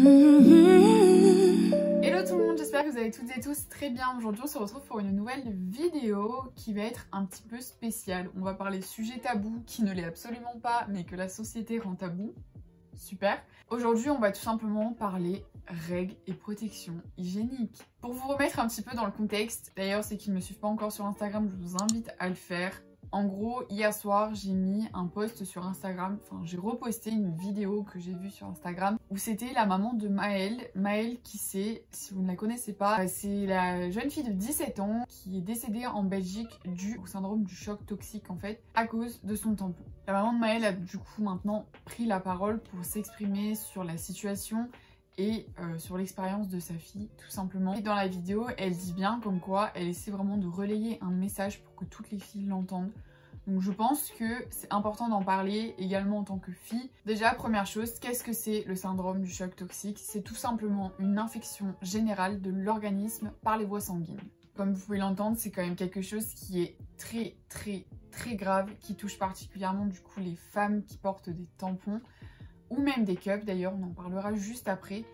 Hello tout le monde, j'espère que vous allez toutes et tous très bien. Aujourd'hui on se retrouve pour une nouvelle vidéo qui va être un petit peu spéciale. On va parler sujet tabou qui ne l'est absolument pas mais que la société rend tabou. Super. Aujourd'hui on va tout simplement parler règles et protection hygiénique. Pour vous remettre un petit peu dans le contexte, d'ailleurs ceux qui ne me suivent pas encore sur Instagram, je vous invite à le faire. En gros, hier soir, j'ai mis un post sur Instagram, enfin j'ai reposté une vidéo que j'ai vue sur Instagram où c'était la maman de Maëlle. Maëlle qui c'est, si vous ne la connaissez pas, c'est la jeune fille de 17 ans qui est décédée en Belgique dû au syndrome du choc toxique en fait, à cause de son tampon. La maman de Maëlle a du coup maintenant pris la parole pour s'exprimer sur la situation et sur l'expérience de sa fille tout simplement. Et dans la vidéo elle dit bien comme quoi elle essaie vraiment de relayer un message pour que toutes les filles l'entendent. Donc je pense que c'est important d'en parler également en tant que fille. Déjà première chose, qu'est-ce que c'est le syndrome du choc toxique? C'est tout simplement une infection générale de l'organisme par les voies sanguines. Comme vous pouvez l'entendre, c'est quand même quelque chose qui est très grave, qui touche particulièrement du coup les femmes qui portent des tampons ou même des cups, d'ailleurs on en parlera juste après.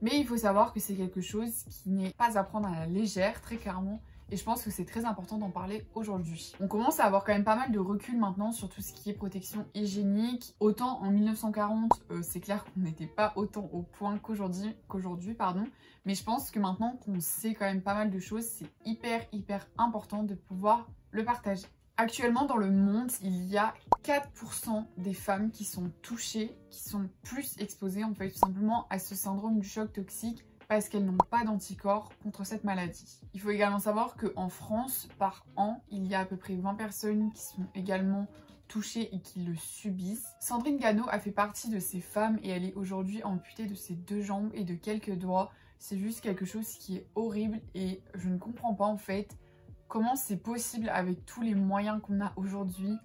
Mais il faut savoir que c'est quelque chose qui n'est pas à prendre à la légère, très clairement. Et je pense que c'est très important d'en parler aujourd'hui. On commence à avoir quand même pas mal de recul maintenant sur tout ce qui est protection hygiénique. Autant en 1940, c'est clair qu'on n'était pas autant au point qu'aujourd'hui, mais je pense que maintenant qu'on sait quand même pas mal de choses, c'est hyper important de pouvoir le partager. Actuellement dans le monde, il y a 4% des femmes qui sont touchées, qui sont plus exposées en fait tout simplement à ce syndrome du choc toxique parce qu'elles n'ont pas d'anticorps contre cette maladie. Il faut également savoir qu'en France, par an, il y a à peu près 20 personnes qui sont également touchées et qui le subissent. Sandrine Gano a fait partie de ces femmes et elle est aujourd'hui amputée de ses 2 jambes et de quelques doigts. C'est juste quelque chose qui est horrible et je ne comprends pas en fait comment c'est possible avec tous les moyens qu'on a aujourd'hui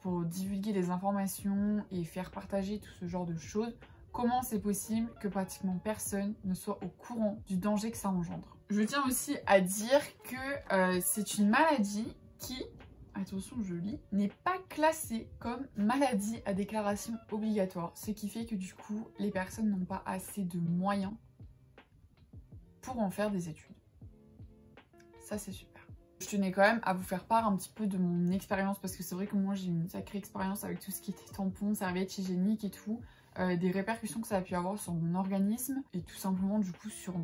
pour divulguer les informations et faire partager tout ce genre de choses. Comment c'est possible que pratiquement personne ne soit au courant du danger que ça engendre? Je tiens aussi à dire que c'est une maladie qui, attention je lis, n'est pas classée comme maladie à déclaration obligatoire. Ce qui fait que du coup, les personnes n'ont pas assez de moyens pour en faire des études. Ça c'est super. Je tenais quand même à vous faire part un petit peu de mon expérience parce que c'est vrai que moi j'ai une sacrée expérience avec tout ce qui était tampons, serviettes hygiéniques et tout. Des répercussions que ça a pu avoir sur mon organisme et tout simplement du coup sur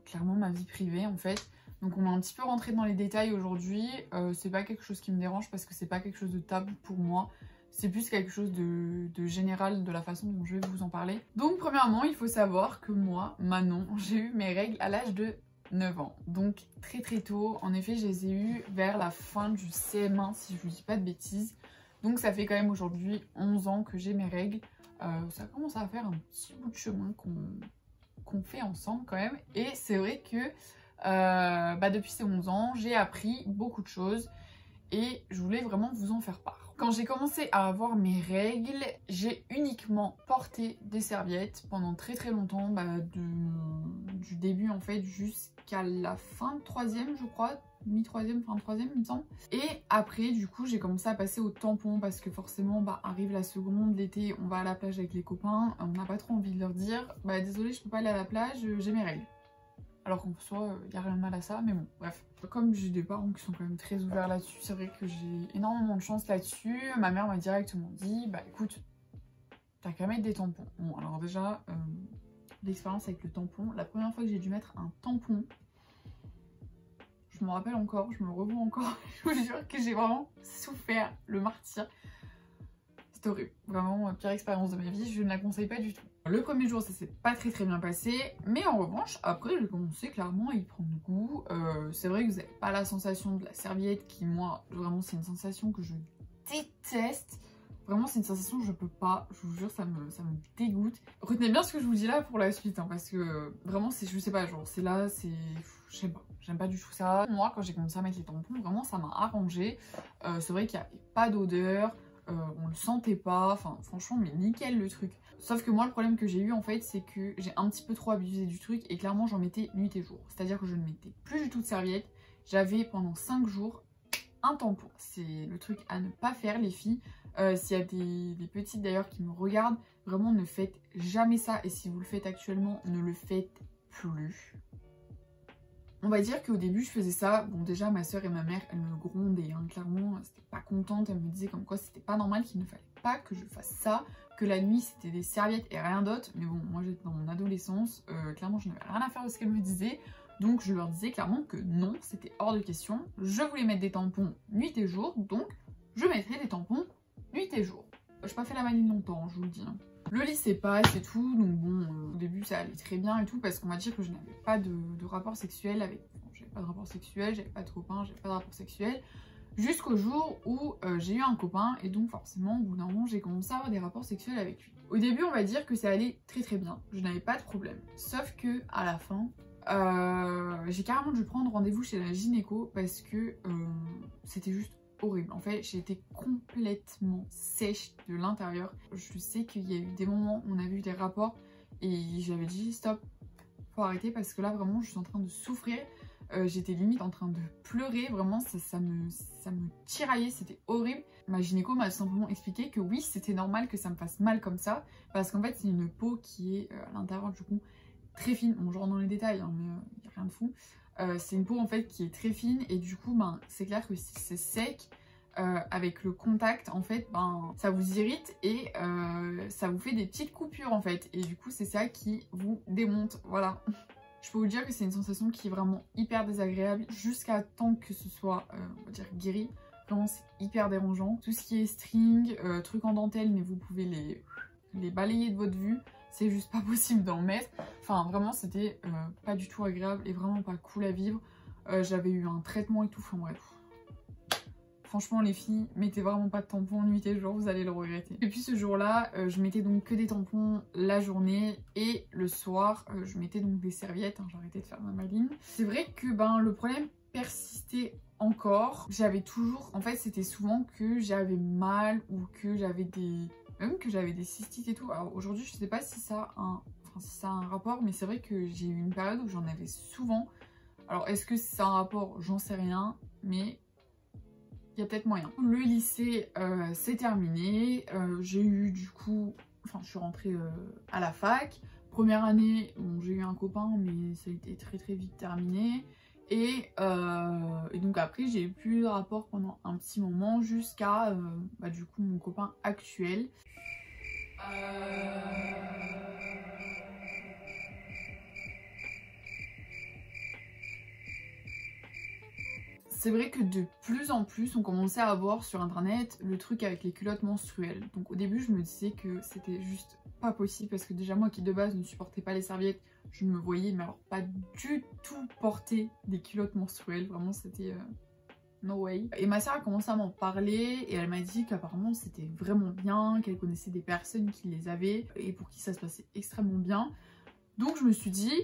clairement ma vie privée en fait. Donc on est un petit peu rentré dans les détails aujourd'hui. C'est pas quelque chose qui me dérange parce que c'est pas quelque chose de tabou pour moi. C'est plus quelque chose de général de la façon dont je vais vous en parler. Donc premièrement il faut savoir que moi, Manon, j'ai eu mes règles à l'âge de 9 ans. Donc très tôt. En effet je les ai eues vers la fin du CM1 si je vous dis pas de bêtises. Donc ça fait quand même aujourd'hui 11 ans que j'ai mes règles. Ça commence à faire un petit bout de chemin qu'on fait ensemble quand même. Et c'est vrai que depuis ces 11 ans, j'ai appris beaucoup de choses et je voulais vraiment vous en faire part. Quand j'ai commencé à avoir mes règles, j'ai uniquement porté des serviettes pendant très longtemps, du début en fait jusqu'à la fin de 3e je crois. Mi-3e, fin de 3e il me semble. Et après du coup j'ai commencé à passer au tampon parce que forcément arrive la seconde, l'été on va à la plage avec les copains, on n'a pas trop envie de leur dire désolé je peux pas aller à la plage, j'ai mes règles. Alors qu'en soi il n'y a rien de mal à ça mais bon bref. Comme j'ai des parents qui sont quand même très ouverts là-dessus, c'est vrai que j'ai énormément de chance là-dessus. Ma mère m'a directement dit écoute t'as qu'à mettre des tampons. Bon alors déjà l'expérience avec le tampon, la première fois que j'ai dû mettre un tampon, je me rappelle encore, je me le revois encore, je vous jure que j'ai vraiment souffert le martyre. C'était horrible, vraiment pire expérience de ma vie, je ne la conseille pas du tout. Le premier jour ça s'est pas très bien passé, mais en revanche après j'ai commencé clairement à y prendre goût. C'est vrai que vous n'avez pas la sensation de la serviette qui moi vraiment c'est une sensation que je déteste. Vraiment c'est une sensation que je peux pas, je vous jure ça me dégoûte. Retenez bien ce que je vous dis là pour la suite parce que vraiment c'est, je sais pas, genre c'est là, c'est, je sais pas. J'aime pas du tout ça. Moi, quand j'ai commencé à mettre les tampons, vraiment ça m'a arrangé. C'est vrai qu'il n'y avait pas d'odeur, on le sentait pas. Enfin, franchement, mais nickel le truc. Sauf que moi, le problème que j'ai eu en fait, c'est que j'ai un petit peu trop abusé du truc et clairement, j'en mettais nuit et jour. C'est-à-dire que je ne mettais plus du tout de serviette. J'avais pendant 5 jours un tampon. C'est le truc à ne pas faire, les filles. S'il y a des petites d'ailleurs qui me regardent, Vraiment, ne faites jamais ça. Et si vous le faites actuellement, ne le faites plus. On va dire qu'au début, je faisais ça. Bon, déjà, ma soeur et ma mère, elles me grondaient. Hein. Clairement, elles n'étaient pas contentes. Elles me disaient comme quoi c'était pas normal, qu'il ne fallait pas que je fasse ça. Que la nuit, c'était des serviettes et rien d'autre. Mais bon, moi, j'étais dans mon adolescence. Clairement, je n'avais rien à faire de ce qu'elles me disaient. Donc, je leur disais clairement que non, c'était hors de question. Je voulais mettre des tampons nuit et jour. Donc, je mettrais des tampons nuit et jour. Je n'ai pas fait la maline longtemps, je vous le dis. Hein. Le lycée pareil, c'est tout. Donc bon, au début ça allait très bien et tout parce qu'on va dire que je n'avais pas de rapport sexuel avec... Bon, j'avais pas de rapport sexuel, j'avais pas de copain, j'avais pas de rapport sexuel. Jusqu'au jour où j'ai eu un copain et donc forcément au bout d'un moment j'ai commencé à avoir des rapports sexuels avec lui. Au début on va dire que ça allait très bien, je n'avais pas de problème. Sauf que à la fin, j'ai carrément dû prendre rendez-vous chez la gynéco parce que c'était juste horrible. En fait, j'ai été complètement sèche de l'intérieur. Je sais qu'il y a eu des moments où on a vu des rapports et j'avais dit stop, faut arrêter parce que là vraiment je suis en train de souffrir. J'étais limite en train de pleurer, vraiment ça me tiraillait, c'était horrible. Ma gynéco m'a simplement expliqué que oui, c'était normal que ça me fasse mal comme ça parce qu'en fait c'est une peau qui est à l'intérieur du coup très fine. Bon, je rentre dans les détails, hein, mais il n'y a rien de fou. C'est une peau en fait qui est très fine et du coup ben, c'est clair que si c'est sec, avec le contact en fait ben, ça vous irrite et ça vous fait des petites coupures en fait et du coup c'est ça qui vous démonte, voilà. Je peux vous dire que c'est une sensation qui est vraiment hyper désagréable jusqu'à temps que ce soit on va dire guéri. Vraiment c'est hyper dérangeant. Tout ce qui est string, trucs en dentelle mais vous pouvez les balayer de votre vue. C'est juste pas possible d'en mettre. Enfin, vraiment, c'était pas du tout agréable et vraiment pas cool à vivre. J'avais eu un traitement et tout. Enfin, bref. Franchement, les filles, mettez vraiment pas de tampons nuit et jour, vous allez le regretter. Depuis ce jour-là, je mettais donc que des tampons la journée et le soir, je mettais donc des serviettes. Hein, j'ai arrêté de faire ma maline. C'est vrai que ben, le problème persistait encore. J'avais toujours... En fait, c'était souvent que j'avais mal ou que j'avais des... Même que j'avais des cystites et tout. Alors aujourd'hui, je sais pas si ça a un rapport, mais c'est vrai que j'ai eu une période où j'en avais souvent. Alors est-ce que c'est un rapport? J'en sais rien, mais il y a peut-être moyen. Le lycée c'est terminé. J'ai eu du coup... Enfin, je suis rentrée à la fac. Première année, bon, j'ai eu un copain, mais ça a été très vite terminé. Et donc après j'ai eu plus de rapport pendant un petit moment jusqu'à du coup mon copain actuel. C'est vrai que de plus en plus on commençait à avoir sur internet le truc avec les culottes menstruelles. Donc au début je me disais que c'était juste pas possible parce que déjà moi qui de base ne supportais pas les serviettes, je me voyais mais alors pas du tout porter des culottes menstruelles. Vraiment c'était no way. Et ma soeur a commencé à m'en parler et elle m'a dit qu'apparemment c'était vraiment bien, qu'elle connaissait des personnes qui les avaient et pour qui ça se passait extrêmement bien. Donc je me suis dit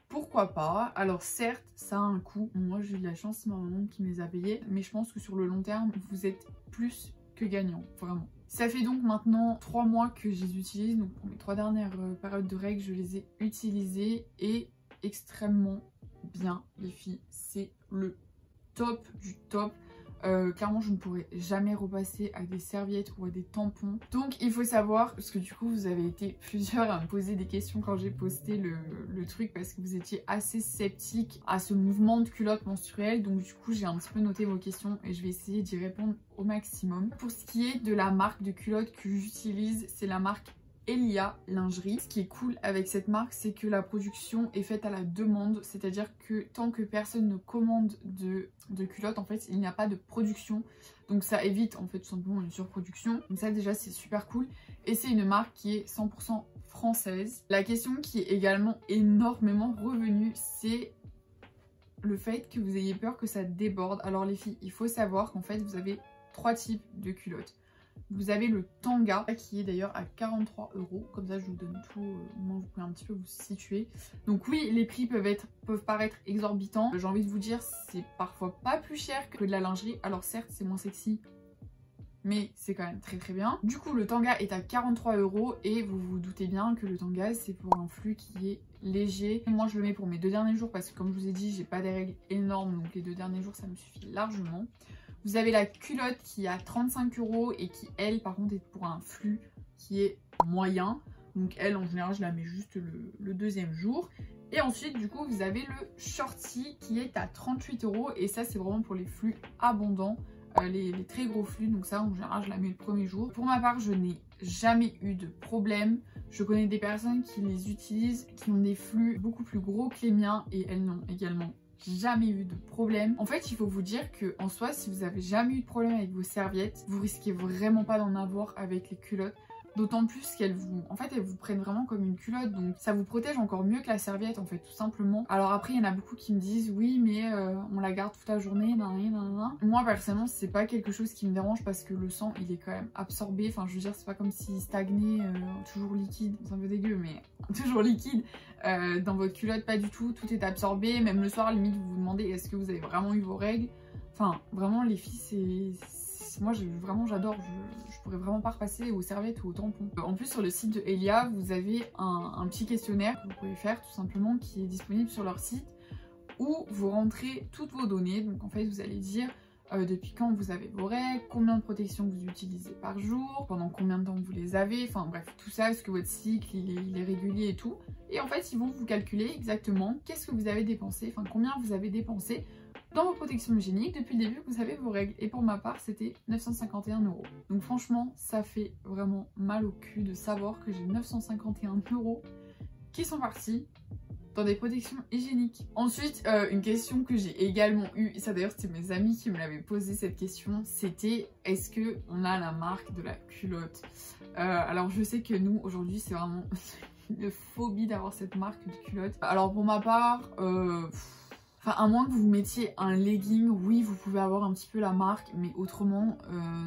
pourquoi pas. Alors certes ça a un coût, moi j'ai eu de la chance, c'est ma maman qui me les a payés, mais je pense que sur le long terme vous êtes plus que gagnant, vraiment. Ça fait donc maintenant 3 mois que je les utilise, donc pour mes 3 dernières périodes de règles je les ai utilisées et extrêmement bien les filles, c'est le top du top. Clairement je ne pourrais jamais repasser à des serviettes ou à des tampons. Donc il faut savoir, parce que du coup vous avez été plusieurs à me poser des questions quand j'ai posté le truc parce que vous étiez assez sceptiques à ce mouvement de culotte menstruelle. Donc du coup j'ai un petit peu noté vos questions et je vais essayer d'y répondre au maximum. Pour ce qui est de la marque de culotte que j'utilise, c'est la marque Elia Lingerie. Ce qui est cool avec cette marque, c'est que la production est faite à la demande, c'est-à-dire que tant que personne ne commande de culottes, en fait, il n'y a pas de production. Donc ça évite en fait tout simplement une surproduction. Donc ça déjà c'est super cool. Et c'est une marque qui est 100% française. La question qui est également énormément revenue, c'est le fait que vous ayez peur que ça déborde. Alors les filles, il faut savoir qu'en fait vous avez 3 types de culottes. Vous avez le tanga qui est d'ailleurs à 43 €. Comme ça je vous donne tout, moi vous pouvez un petit peu vous situer. Donc oui, les prix peuvent paraître exorbitants. J'ai envie de vous dire, c'est parfois pas plus cher que de la lingerie. Alors certes c'est moins sexy, mais c'est quand même très bien. Du coup le tanga est à 43 € et vous vous doutez bien que le tanga c'est pour un flux qui est léger. Moi je le mets pour mes 2 derniers jours parce que comme je vous ai dit j'ai pas des règles énormes, donc les 2 derniers jours ça me suffit largement. Vous avez la culotte qui est à 35 € et qui elle par contre est pour un flux qui est moyen. Donc elle, en général, je la mets juste le deuxième jour. Et ensuite, du coup, vous avez le shorty qui est à 38 € et ça, c'est vraiment pour les flux abondants. Les très gros flux, donc ça en général je la mets le premier jour. Pour ma part, je n'ai jamais eu de problème. Je connais des personnes qui les utilisent, qui ont des flux beaucoup plus gros que les miens et elles n'ont également jamais eu de problème. En fait, il faut vous dire que en soi, si vous avez jamais eu de problème avec vos serviettes, vous risquez vraiment pas d'en avoir avec les culottes. D'autant plus qu'elles vous, en fait, elles vous prennent vraiment comme une culotte, donc ça vous protège encore mieux que la serviette, en fait, tout simplement. Alors après, il y en a beaucoup qui me disent, oui, mais on la garde toute la journée, nanana. Moi, personnellement, c'est pas quelque chose qui me dérange parce que le sang, il est quand même absorbé. Enfin, je veux dire, c'est pas comme s'il stagnait toujours liquide, c'est un peu dégueu, mais toujours liquide. Dans votre culotte, pas du tout, tout est absorbé. Même le soir, limite, vous vous demandez, est-ce que vous avez vraiment eu vos règles? Enfin, vraiment, les filles, moi vraiment j'adore, je pourrais vraiment pas repasser aux serviettes ou aux tampons. En plus sur le site de Elia, vous avez un petit questionnaire que vous pouvez faire tout simplement qui est disponible sur leur site où vous rentrez toutes vos données. Donc en fait vous allez dire depuis quand vous avez vos règles, combien de protections vous utilisez par jour, pendant combien de temps vous les avez, enfin bref tout ça, est-ce que votre cycle il est régulier et tout. Et en fait ils vont vous calculer exactement qu'est-ce que vous avez dépensé, enfin combien vous avez dépensé dans vos protections hygiéniques depuis le début que vous avez vos règles. Et pour ma part, c'était 951 €. Donc franchement, ça fait vraiment mal au cul de savoir que j'ai 951 € qui sont partis dans des protections hygiéniques. Ensuite, une question que j'ai également eue, et ça d'ailleurs c'était mes amis qui me l'avaient posé cette question, c'était est-ce que on a la marque de la culotte? Alors je sais que nous, aujourd'hui, c'est vraiment une phobie d'avoir cette marque de culotte. Alors pour ma part, enfin, à moins que vous mettiez un legging, oui, vous pouvez avoir un petit peu la marque, mais autrement,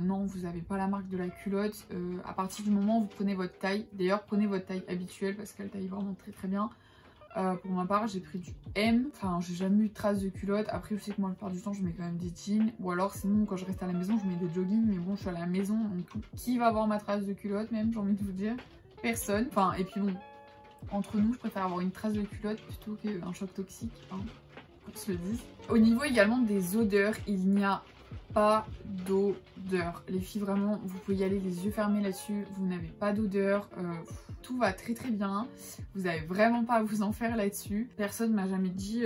non, vous n'avez pas la marque de la culotte. À partir du moment où vous prenez votre taille, d'ailleurs, prenez votre taille habituelle parce qu'elle taille vraiment très très bien. Pour ma part, j'ai pris du M. Enfin, j'ai jamais eu de traces de culotte. Après, je sais que moi, la plupart du temps, je mets quand même des jeans. Ou alors, sinon, quand je reste à la maison, je mets des joggings. Mais bon, je suis à la maison, donc qui va avoir ma trace de culotte même, j'ai envie de vous dire? Personne. Enfin, et puis bon, entre nous, je préfère avoir une trace de culotte plutôt qu'un choc toxique. Hein. Se le dise. Au niveau également des odeurs, il n'y a pas d'odeur. Les filles, vraiment, vous pouvez y aller les yeux fermés là-dessus. Vous n'avez pas d'odeur. Tout va très très bien. Vous n'avez vraiment pas à vous en faire là-dessus. Personne m'a jamais dit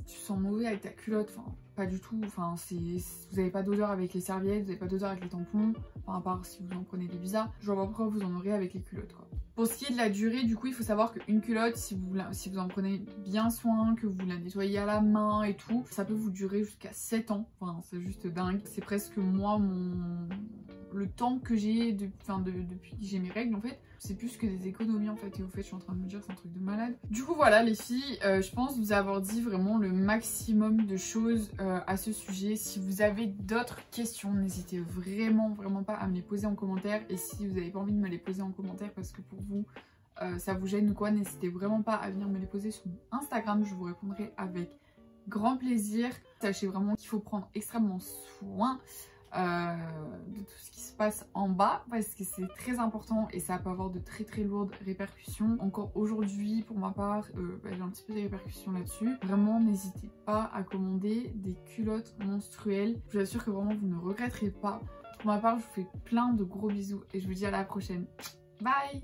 tu sens mauvais avec ta culotte. Enfin, pas du tout. Enfin, vous n'avez pas d'odeur avec les serviettes, vous n'avez pas d'odeur avec les tampons. Enfin, à part si vous en prenez des bizarres. Je vois pas pourquoi vous en aurez avec les culottes, quoi. Pour ce qui est de la durée, du coup, il faut savoir qu'une culotte, si vous en prenez bien soin, que vous la nettoyez à la main et tout, ça peut vous durer jusqu'à 7 ans. Enfin, c'est juste dingue. C'est presque moi, le temps que j'ai depuis que j'ai mes règles, en fait. C'est plus que des économies, en fait. Et au fait, je suis en train de me dire, c'est un truc de malade. Du coup, voilà, les filles, je pense vous avoir dit vraiment le maximum de choses à ce sujet. Si vous avez d'autres questions, n'hésitez vraiment pas à me les poser en commentaire. Et si vous n'avez pas envie de me les poser en commentaire parce que pour vous, ça vous gêne ou quoi, n'hésitez vraiment pas à venir me les poser sur mon Instagram. Je vous répondrai avec grand plaisir. Sachez vraiment qu'il faut prendre extrêmement soin de tout ce qui se passe en bas parce que c'est très important et ça peut avoir de très lourdes répercussions. Encore aujourd'hui, pour ma part, j'ai un petit peu des répercussions là-dessus. Vraiment, n'hésitez pas à commander des culottes menstruelles. Je vous assure que vraiment, vous ne regretterez pas. Pour ma part, je vous fais plein de gros bisous et je vous dis à la prochaine. Bye!